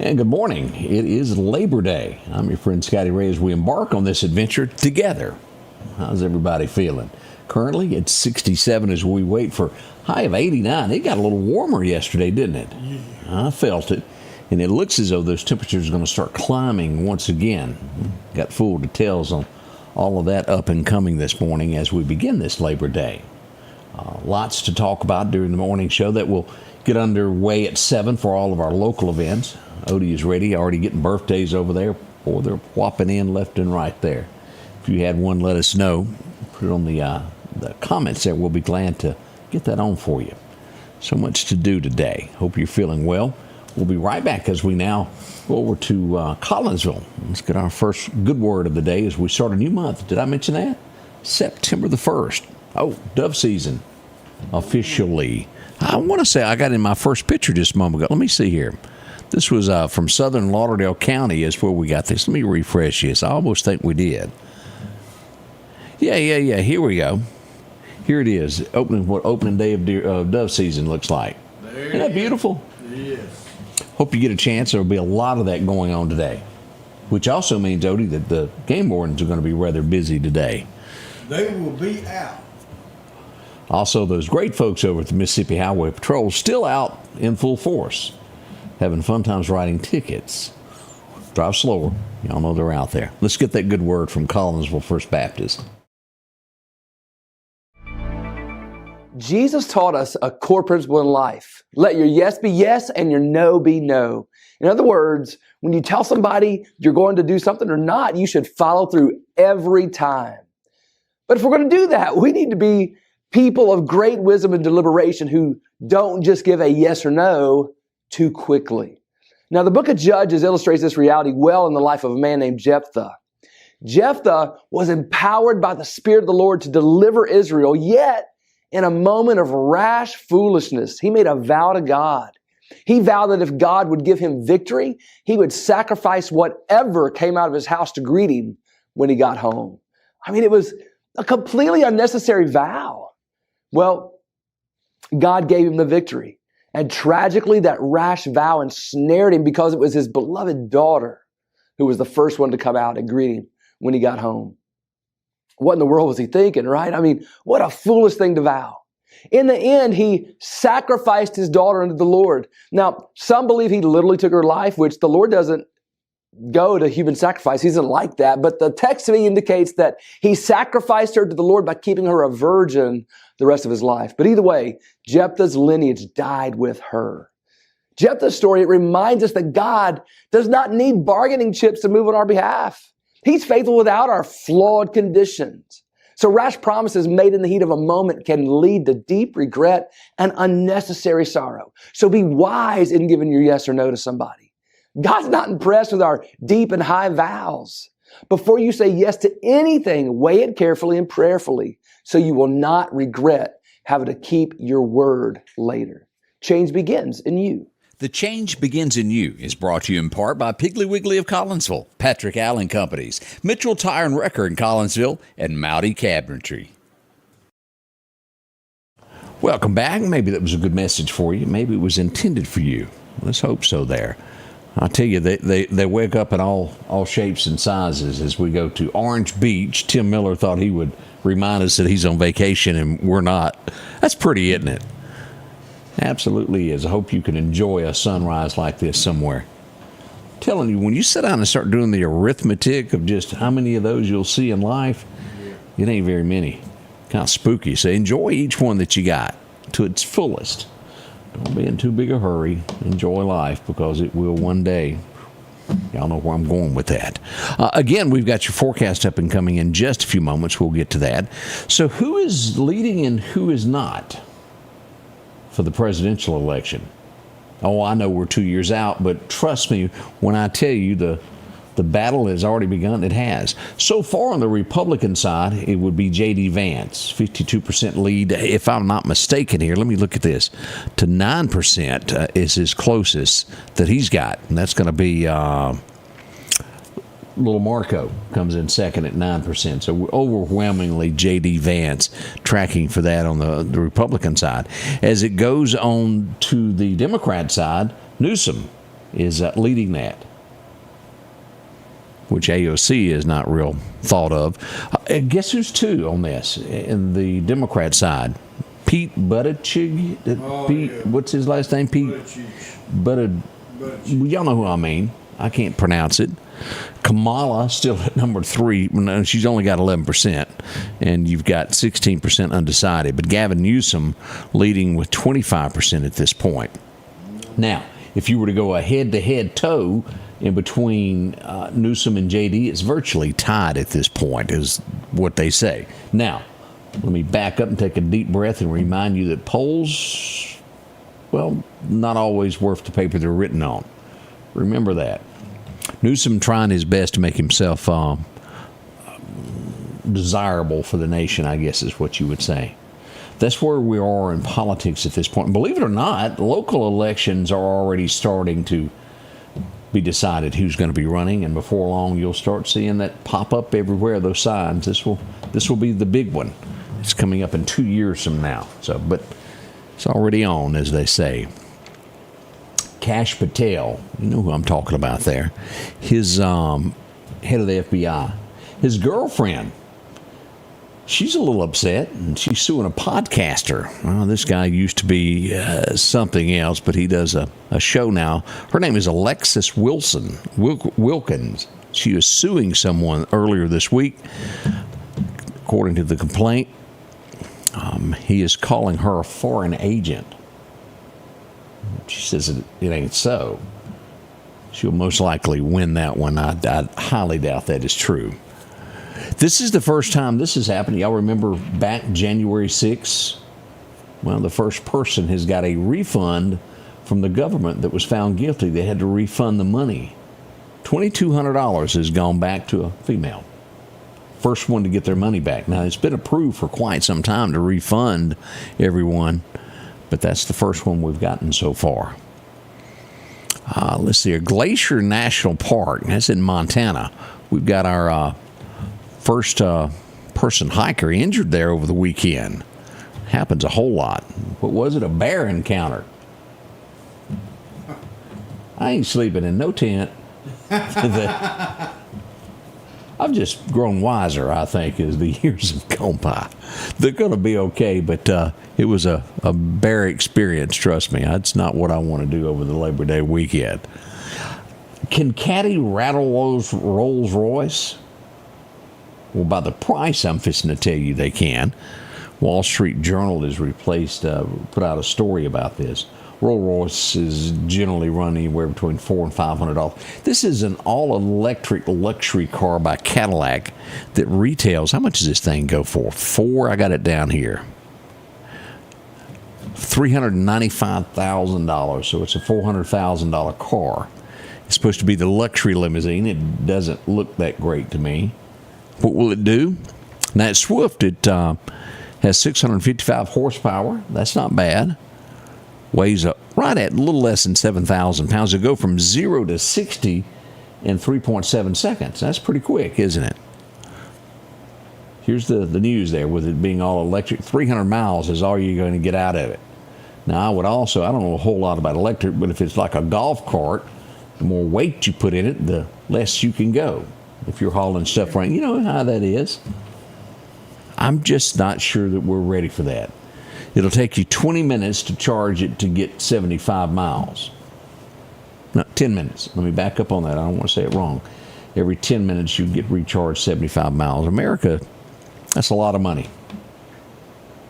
And good morning. It is Labor Day. I'm your friend Scotty Ray as we embark on this adventure together. How's everybody feeling? Currently, it's 67 as we wait for high of 89. It got a little warmer yesterday, didn't it? Yeah. I felt it. And it looks as though those temperatures are going to start climbing once again. Got full details on all of that up and coming this morning as we begin this Labor Day. Lots to talk about during the morning show that will get underway at 7 for all of our local events. Odie is ready, already getting birthdays over there. Boy, they're whopping in left and right there. If you had one, let us know. Put it on the comments there. We'll be glad to get that on for you. So much to do today. Hope you're feeling well. We'll be right back as we now go over to Collinsville. Let's get our first good word of the day as we start a new month. Did I mention that? September the 1st. Oh, dove season officially. I want to say I got in my first picture just a moment ago. Let me see here. This was from Southern Lauderdale County is where we got this. Let me refresh this. I almost think we did. Yeah. Here we go. Here it is. What opening day of dove season looks like. Isn't that beautiful? Yes. Hope you get a chance. There will be a lot of that going on today, which also means, Odie, that the game wardens are going to be rather busy today. They will be out. Also, those great folks over at the Mississippi Highway Patrol still out in full force, having fun times writing tickets. Drive slower. Y'all know they're out there. Let's get that good word from Collinsville First Baptist. Jesus taught us a core principle in life. Let your yes be yes and your no be no. In other words, when you tell somebody you're going to do something or not, you should follow through every time. But if we're going to do that, we need to be people of great wisdom and deliberation who don't just give a yes or no too quickly. Now, the book of Judges illustrates this reality well in the life of a man named Jephthah. Jephthah was empowered by the Spirit of the Lord to deliver Israel, yet in a moment of rash foolishness, he made a vow to God. He vowed that if God would give him victory, he would sacrifice whatever came out of his house to greet him when he got home. I mean, it was a completely unnecessary vow. Well, God gave him the victory. And tragically, that rash vow ensnared him because it was his beloved daughter who was the first one to come out and greet him when he got home. What in the world was he thinking, right? I mean, what a foolish thing to vow. In the end, he sacrificed his daughter unto the Lord. Now, some believe he literally took her life, which the Lord doesn't go to human sacrifice. He doesn't like that. But the text to me indicates that he sacrificed her to the Lord by keeping her a virgin the rest of his life. But either way, Jephthah's lineage died with her. Jephthah's story, it reminds us that God does not need bargaining chips to move on our behalf. He's faithful without our flawed conditions. So rash promises made in the heat of a moment can lead to deep regret and unnecessary sorrow. So be wise in giving your yes or no to somebody. God's not impressed with our deep and high vows. Before you say yes to anything, weigh it carefully and prayerfully so you will not regret having to keep your word later. Change begins in you. The Change Begins in You is brought to you in part by Piggly Wiggly of Collinsville, Patrick Allen Companies, Mitchell Tire and Wrecker in Collinsville, and Mowdy Cabinetry. Welcome back. Maybe that was a good message for you. Maybe it was intended for you. Let's hope so there. I tell you, they wake up in all shapes and sizes as we go to Orange Beach. Tim Miller thought he would remind us that he's on vacation, and we're not. That's pretty, isn't it? Absolutely is. I hope you can enjoy a sunrise like this somewhere. I'm telling you, when you sit down and start doing the arithmetic of just how many of those you'll see in life, it ain't very many. Kind of spooky. So enjoy each one that you got to its fullest. Don't be in too big a hurry. Enjoy life because it will one day. Y'all know where I'm going with that. Again, we've got your forecast up and coming in just a few moments. We'll get to that. So who is leading and who is not for the presidential election? Oh, I know we're 2 years out, but trust me when I tell you the battle has already begun. It has. So far on the Republican side, it would be J.D. Vance, 52% lead. If I'm not mistaken here, let me look at this. To 9% is his closest that he's got, and that's going to be Little Marco comes in second at 9%. So we're overwhelmingly J.D. Vance tracking for that on the Republican side. As it goes on to the Democrat side, Newsom is leading that, which AOC is not real thought of. Guess who's two on this in the Democrat side? Pete Buttigieg. What's his last name? Pete Buttigieg. Y'all know who I mean. I can't pronounce it. Kamala still at number 3. No, she's only got 11%, and you've got 16% undecided. But Gavin Newsom leading with 25% at this point. Now, if you were to go a head-to-head toe in between Newsom and JD, it's virtually tied at this point, is what they say. Now, let me back up and take a deep breath and remind you that polls, well, not always worth the paper they're written on. Remember that. Newsom trying his best to make himself desirable for the nation, I guess is what you would say. That's where we are in politics at this point. And believe it or not, local elections are already starting to be decided who's going to be running, and before long you'll start seeing that pop up everywhere, those signs. This will be the big one. It's coming up in 2 years from now. But it's already on, as they say. Kash Patel, you know who I'm talking about there. His head of the FBI. His girlfriend, she's a little upset, and she's suing a podcaster. Well, this guy used to be something else, but he does a show now. Her name is Alexis Wilkins. She was suing someone earlier this week. According to the complaint, he is calling her a foreign agent. She says it ain't so. She'll most likely win that one. I highly doubt that is true. This is the first time this has happened. Y'all remember back January 6th? Well, the first person has got a refund from the government that was found guilty. They had to refund the money. $2,200 has gone back to a female. First one to get their money back. Now, it's been approved for quite some time to refund everyone, but that's the first one we've gotten so far. Let's see, a Glacier National Park. That's in Montana. We've got our first person hiker injured there over the weekend. Happens a whole lot. What was it? A bear encounter. I ain't sleeping in no tent. I've just grown wiser, I think, as the years have gone by. They're going to be okay, but it was a bear experience, trust me. That's not what I want to do over the Labor Day weekend. Can Caddy rattle those Rolls Royce? Well, by the price, I'm fixing to tell you they can. Wall Street Journal has put out a story about this. Rolls Royce is generally run anywhere between $400 and $500. This is an all-electric luxury car by Cadillac that retails. How much does this thing go for? I got it down here. $395,000. So it's a $400,000 car. It's supposed to be the luxury limousine. It doesn't look that great to me. What will it do? Now, at Swift, it has 655 horsepower. That's not bad. Weighs up right at a little less than 7,000 pounds. It'll go from 0 to 60 in 3.7 seconds. That's pretty quick, isn't it? Here's the news there with it being all electric. 300 miles is all you're going to get out of it. Now, I don't know a whole lot about electric, but if it's like a golf cart, the more weight you put in it, the less you can go. If you're hauling stuff around, you know how that is. I'm just not sure that we're ready for that. It'll take you 20 minutes to charge it to get 75 miles. No, 10 minutes. Let me back up on that. I don't want to say it wrong. Every 10 minutes you get recharged 75 miles. America, that's a lot of money.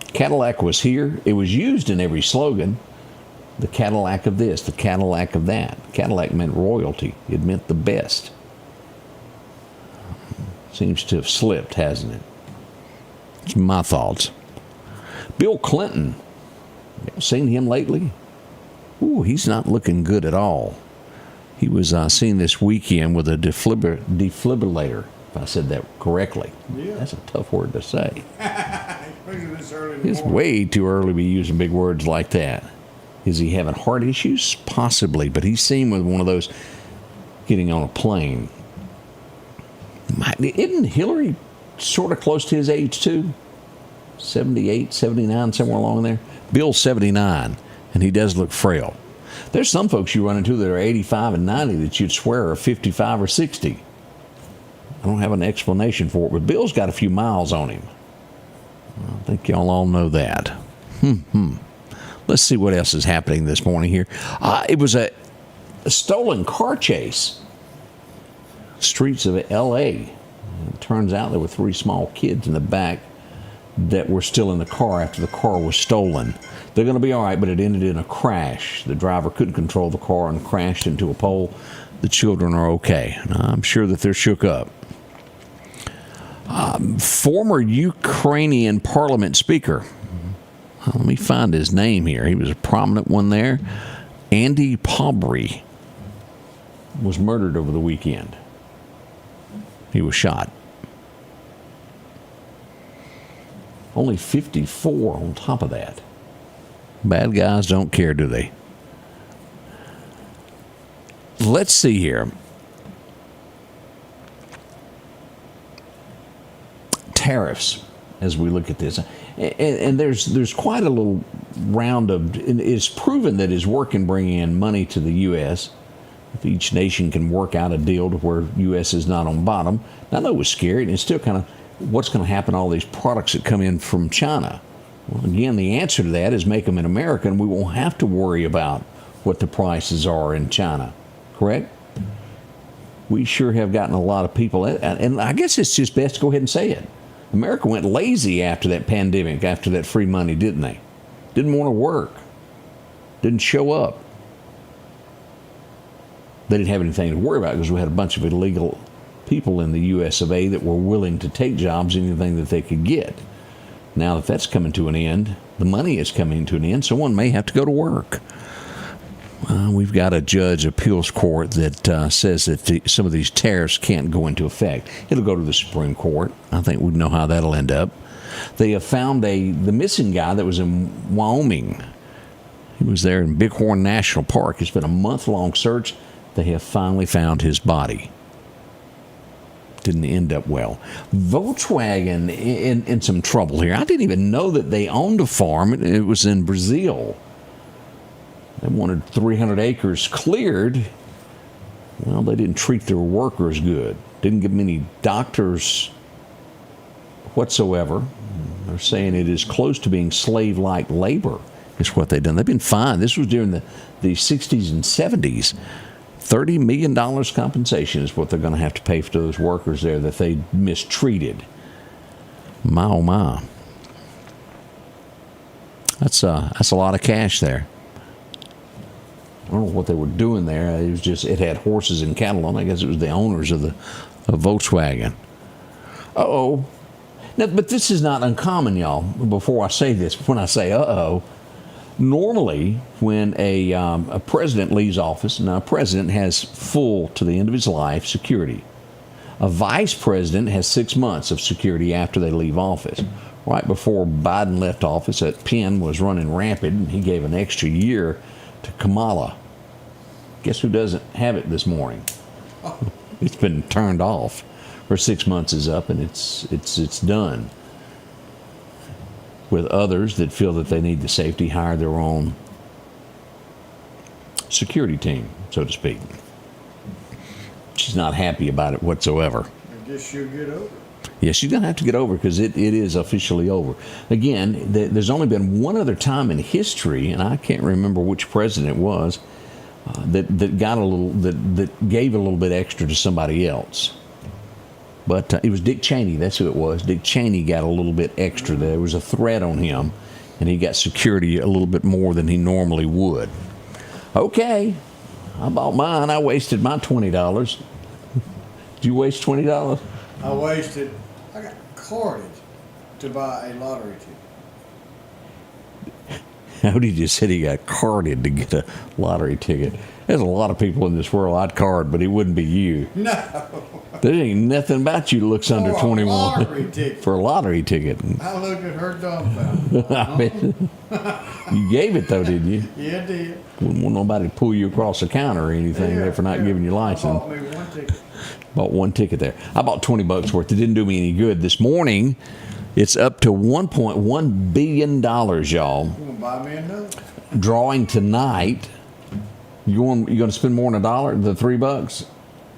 Cadillac was here. It was used in every slogan. The Cadillac of this, the Cadillac of that. Cadillac meant royalty. It meant the best. Seems to have slipped, hasn't it? It's my thoughts. Bill Clinton, seen him lately? Ooh, he's not looking good at all. He was seen this weekend with a defibrillator, if I said that correctly. Yeah. That's a tough word to say. It's way too early to be using big words like that. Is he having heart issues? Possibly, but he's seen with one of those getting on a plane. Isn't Hillary sort of close to his age, too? 78, 79, somewhere along there. Bill's 79, and he does look frail. There's some folks you run into that are 85 and 90 that you'd swear are 55 or 60. I don't have an explanation for it, but Bill's got a few miles on him. I think y'all all know that. Let's see what else is happening this morning here. It was a stolen car chase. Streets of L.A. It turns out there were 3 small kids in the back that were still in the car after the car was stolen. They're going to be all right, but it ended in a crash. The driver couldn't control the car and crashed into a pole. The children are okay. I'm sure that they're shook up. Former Ukrainian parliament speaker. Let me find his name here. He was a prominent one there. Andy Pobry was murdered over the weekend. He was shot. Only 54 on top of that. Bad guys don't care, do they? Let's see here. Tariffs, as we look at this. And there's quite a little round of, it's proven that his work in bringing in money to the U.S., if each nation can work out a deal to where U.S. is not on bottom. Now, I know it was scary, and it's still kind of what's going to happen to all these products that come in from China. Well, again, the answer to that is make them in America, and we won't have to worry about what the prices are in China. Correct? We sure have gotten a lot of people, and I guess it's just best to go ahead and say it. America went lazy after that pandemic, after that free money, didn't they? Didn't want to work. Didn't show up. They didn't have anything to worry about because we had a bunch of illegal people in the U.S. of A. that were willing to take jobs, anything that they could get. Now that that's coming to an end, the money is coming to an end, someone may have to go to work. We've got a judge appeals court that says that some of these tariffs can't go into effect. It'll go to the Supreme Court. I think we know how that'll end up. They have found the missing guy that was in Wyoming. He was there in Bighorn National Park. It's been a month-long search. They have finally found his body. Didn't end up well. Volkswagen in some trouble here. I didn't even know that they owned a farm. It was in Brazil. They wanted 300 acres cleared. Well, they didn't treat their workers good. Didn't give them any doctors whatsoever. They're saying it is close to being slave-like labor is what they've done. They've been fined. This was during the 60s and 70s. $30 million compensation is what they're going to have to pay for those workers there that they mistreated. My, oh my. That's a lot of cash there. I don't know what they were doing there. It was just, it had horses and cattle on it. I guess it was the owners of Volkswagen. Uh-oh. Now, but this is not uncommon, y'all. Before I say this, when I say uh-oh, normally, when a president leaves office, now a president has full, to the end of his life, security. A vice president has 6 months of security after they leave office. Right before Biden left office, that pen was running rampant, and he gave an extra year to Kamala. Guess who doesn't have it this morning? It's been turned off. Her 6 months is up, and it's done. With others that feel that they need the safety, hire their own security team, so to speak. She's not happy about it whatsoever. I guess she'll get over it. Yeah, she's going to have to get over because it is officially over. Again, there's only been one other time in history, and I can't remember which president it was, that got a little, that gave a little bit extra to somebody else. But it was Dick Cheney. That's who it was. Dick Cheney got a little bit extra. There was a threat on him, and he got security a little bit more than he normally would. Okay, I bought mine. I wasted my $20. Did you waste $20? I got carded to buy a lottery ticket. How did you say he got carded to get a lottery ticket? There's a lot of people in this world I'd card, but it wouldn't be you. No. There ain't nothing about you that looks under 21. Lottery ticket. For a lottery ticket. I looked at her dumbfounded. I mean, you gave it though, didn't you? Yeah, I did. Wouldn't want nobody to pull you across the counter or anything there for not giving you license. I bought me one ticket. Bought one ticket there. I bought $20 worth. It didn't do me any good. This morning, it's up to $1.1 billion, y'all. You gonna buy me another? Drawing tonight You going to spend more than $1, the $3?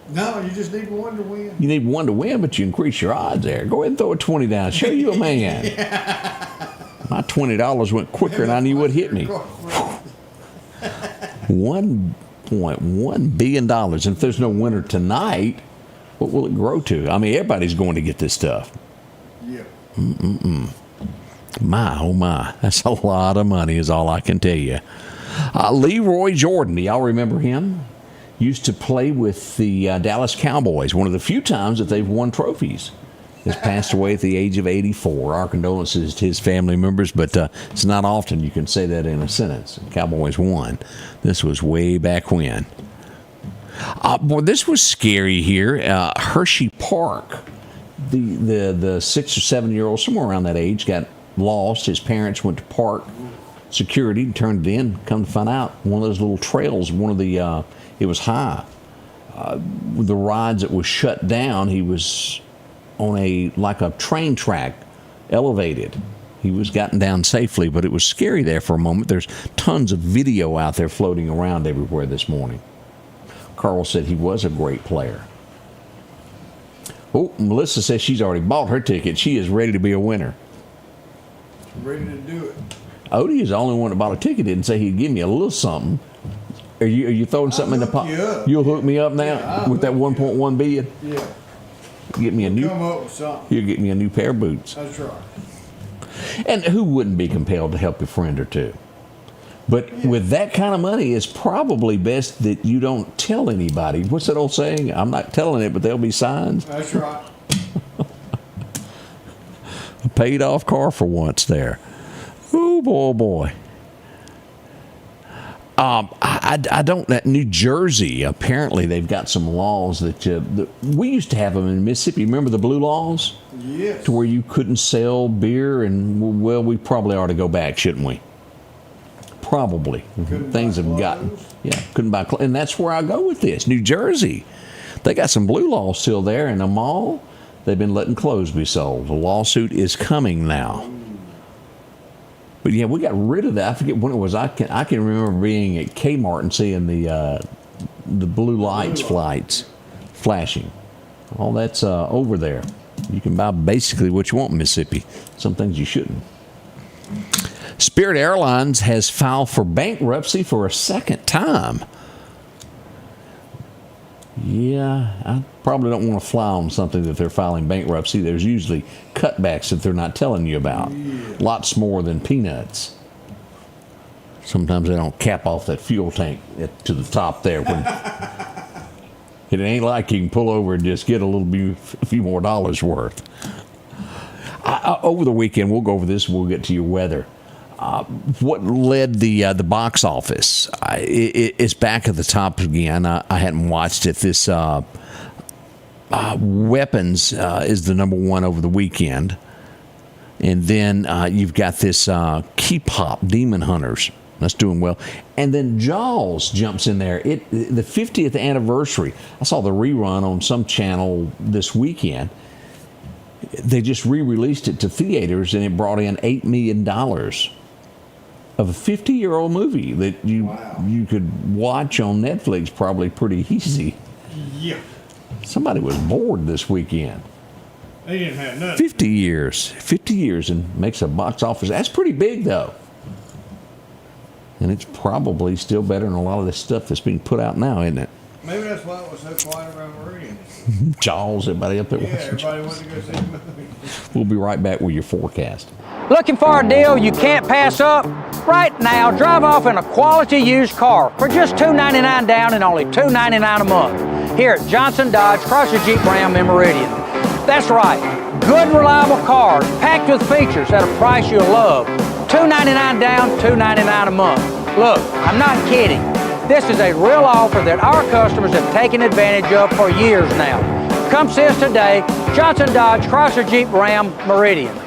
No, you just need one to win. You need one to win, but you increase your odds there. Go ahead and throw a 20 down. Show you a man. My $20 went quicker than I knew would hit me. $1.1 billion. And if there's no winner tonight, what will it grow to? I mean, everybody's going to get this stuff. Yeah. My, oh my. That's a lot of money is all I can tell you. Leroy Jordan, do y'all remember him? Used to play with the Dallas Cowboys, one of the few times that they've won trophies. Has passed away at the age of 84. Our condolences to his family members, but it's not often you can say that in a sentence. Cowboys won. This was way back when. Boy, this was scary here. Hershey Park, the 6 or 7 year old, somewhere around that age, got lost. His parents went to park security, turned it in. Come to find out, one of those little trails, it was high. The rides that was shut down, he was on a train track, elevated. He was gotten down safely, but it was scary there for a moment. There's tons of video out there floating around everywhere this morning. Carl said he was a great player. Oh, Melissa says she's already bought her ticket. She is ready to be a winner. Ready to do it. Odie is the only one that bought a ticket. Didn't say he'd give me a little something. Are you throwing something in the pot? You'll hook me up now with that 1.1 billion. Yeah. Get me a new. Come up with something. You'll get me a new pair of boots. That's right. And who wouldn't be compelled to help a friend or two? But with that kind of money, it's probably best that you don't tell anybody. What's that old saying? I'm not telling it, but there'll be signs. That's right. A paid off car for once there. Oh, boy, boy. I don't. New Jersey, apparently they've got some laws that we used to have them in Mississippi. Remember the blue laws? Yes. To where you couldn't sell beer, and well, we probably ought to go back, shouldn't we? Probably. Things have gotten. Yeah, couldn't buy clothes. And that's where I go with this. New Jersey, they got some blue laws still there in the mall. They've been letting clothes be sold. The lawsuit is coming now. But yeah, we got rid of that. I forget when it was. I can remember being at Kmart and seeing the blue lights flashing. All that's over there. You can buy basically what you want in Mississippi. Some things you shouldn't. Spirit Airlines has filed for bankruptcy for a second time. Yeah, I probably don't want to fly on something that they're filing bankruptcy. There's usually cutbacks that they're not telling you about. Lots more than peanuts. Sometimes they don't cap off that fuel tank to the top there. When it ain't like you can pull over and just get a few more dollars worth. Over the weekend, we'll go over this. We'll get to your weather. What led the box office? It's back at the top again. I hadn't watched it. This Weapons is the number one over the weekend, and then you've got this K-pop Demon Hunters. That's doing well, and then Jaws jumps in there. The 50th anniversary. I saw the rerun on some channel this weekend. They just re-released it to theaters, and it brought in $8 million. Of a 50-year-old movie that you could watch on Netflix probably pretty easy. Yeah. Somebody was bored this weekend. They didn't have nothing. 50 years and makes a box office. That's pretty big, though. And it's probably still better than a lot of the stuff that's being put out now, isn't it? Maybe that's why it was so quiet around Meridian. Jaws, everybody up there watching. Everybody went to go see the movie. We'll be right back with your forecast. Looking for a deal you can't pass up? Right now, drive off in a quality used car for just $299 down and only $299 a month here at Johnson Dodge Chrysler Jeep Ram in Meridian. That's right, good reliable cars packed with features at a price you'll love. $299 down, $299 a month. Look, I'm not kidding. This is a real offer that our customers have taken advantage of for years now. Come see us today, Johnson Dodge Chrysler Jeep Ram Meridian.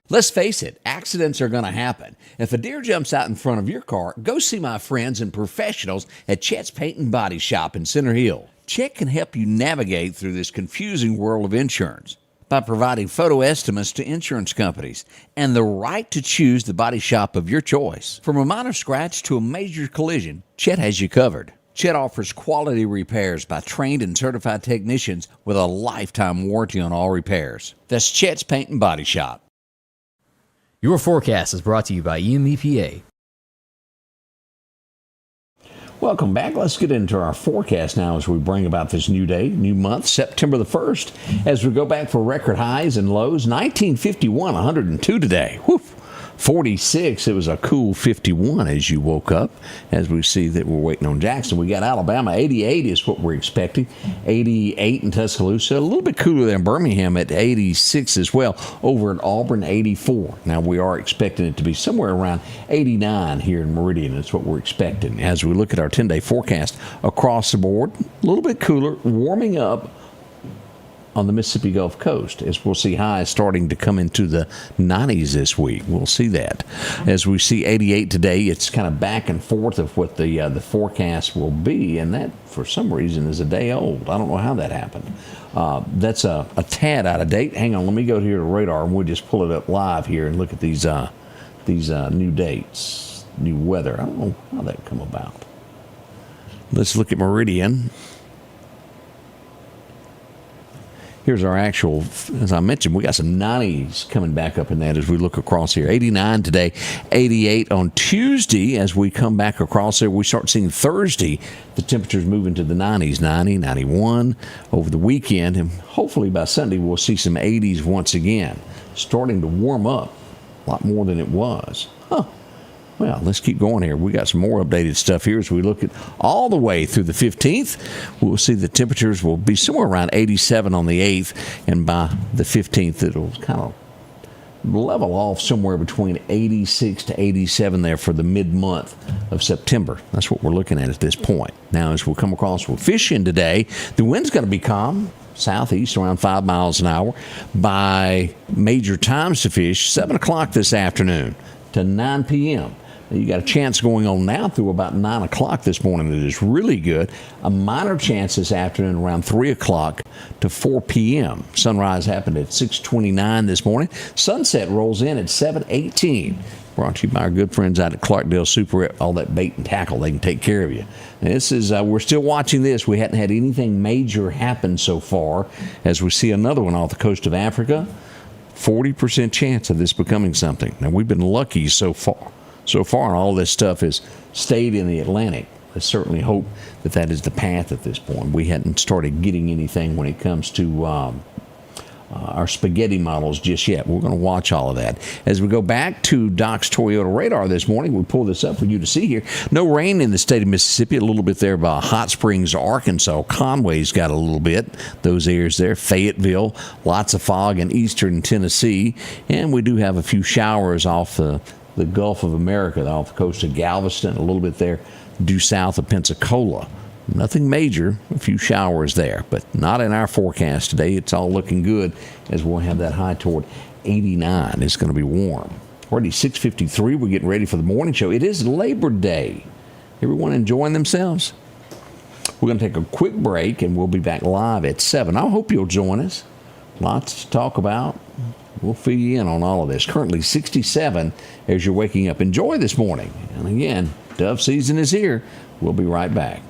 Let's face it, accidents are going to happen. If a deer jumps out in front of your car, go see my friends and professionals at Chet's Paint and Body Shop in Center Hill. Chet can help you navigate through this confusing world of insurance by providing photo estimates to insurance companies and the right to choose the body shop of your choice. From a minor scratch to a major collision, Chet has you covered. Chet offers quality repairs by trained and certified technicians with a lifetime warranty on all repairs. That's Chet's Paint and Body Shop. Your forecast is brought to you by EMEPA. Welcome back. Let's get into our forecast now as we bring about this new day, new month, September the 1st. As we go back for record highs and lows, 1951, 102 today. Whew. 46, it was a cool 51 as you woke up. As we see that we're waiting on Jackson. We got Alabama, 88 is what we're expecting. 88 in Tuscaloosa, a little bit cooler than Birmingham at 86 as well. Over at Auburn, 84. Now we are expecting it to be somewhere around 89 here in Meridian. That's what we're expecting. As we look at our 10-day forecast across the board, a little bit cooler, warming up on the Mississippi Gulf Coast, as we'll see highs starting to come into the 90s this week. We'll see that. As we see 88 today, it's kind of back and forth of what the forecast will be, and that, for some reason, is a day old. I don't know how that happened. That's a tad out of date. Hang on, let me go here to radar, and we'll just pull it up live here and look at these new dates, new weather. I don't know how that come about. Let's look at Meridian. Here's our actual, as I mentioned, we got some 90s coming back up in that as we look across here. 89 today, 88 on Tuesday. As we come back across there, we start seeing Thursday, the temperatures move into the 90s, 90, 91 over the weekend. And hopefully by Sunday, we'll see some 80s once again, starting to warm up a lot more than it was. Well, let's keep going here. We got some more updated stuff here as we look at all the way through the 15th. We'll see the temperatures will be somewhere around 87 on the 8th, and by the 15th, it'll kind of level off somewhere between 86 to 87 there for the mid-month of September. That's what we're looking at this point. Now, as we come across, we're fishing today. The wind's going to be calm. Southeast around 5 miles an hour. By major times to fish, 7 o'clock this afternoon to 9 p.m. You got a chance going on now through about 9 o'clock this morning that is really good. A minor chance this afternoon around 3 o'clock to 4 p.m. Sunrise happened at 6:29 this morning. Sunset rolls in at 7:18. Brought to you by our good friends out at Clarkdale Super. All that bait and tackle, they can take care of you. And this is, we're still watching this. We hadn't had anything major happen so far. As we see another one off the coast of Africa, 40% chance of this becoming something. Now, we've been lucky so far. And all this stuff has stayed in the Atlantic. I certainly hope that that is the path at this point. We hadn't started getting anything when it comes to our spaghetti models just yet. We're going to watch all of that. As we go back to Doc's Toyota radar this morning, we pull this up for you to see here. No rain in the state of Mississippi. A little bit there by Hot Springs, Arkansas. Conway's got a little bit. Those areas there. Fayetteville. Lots of fog in eastern Tennessee. And we do have a few showers off the Gulf of America, off the coast of Galveston, a little bit there due south of Pensacola. Nothing major, a few showers there, but not in our forecast today. It's all looking good as we'll have that high toward 89. It's going to be warm. Already 6:53. We're getting ready for the morning show. It is Labor Day. Everyone enjoying themselves? We're going to take a quick break, and we'll be back live at 7. I hope you'll join us. Lots to talk about. We'll fill you in on all of this. Currently 67 as you're waking up. Enjoy this morning. And again, dove season is here. We'll be right back.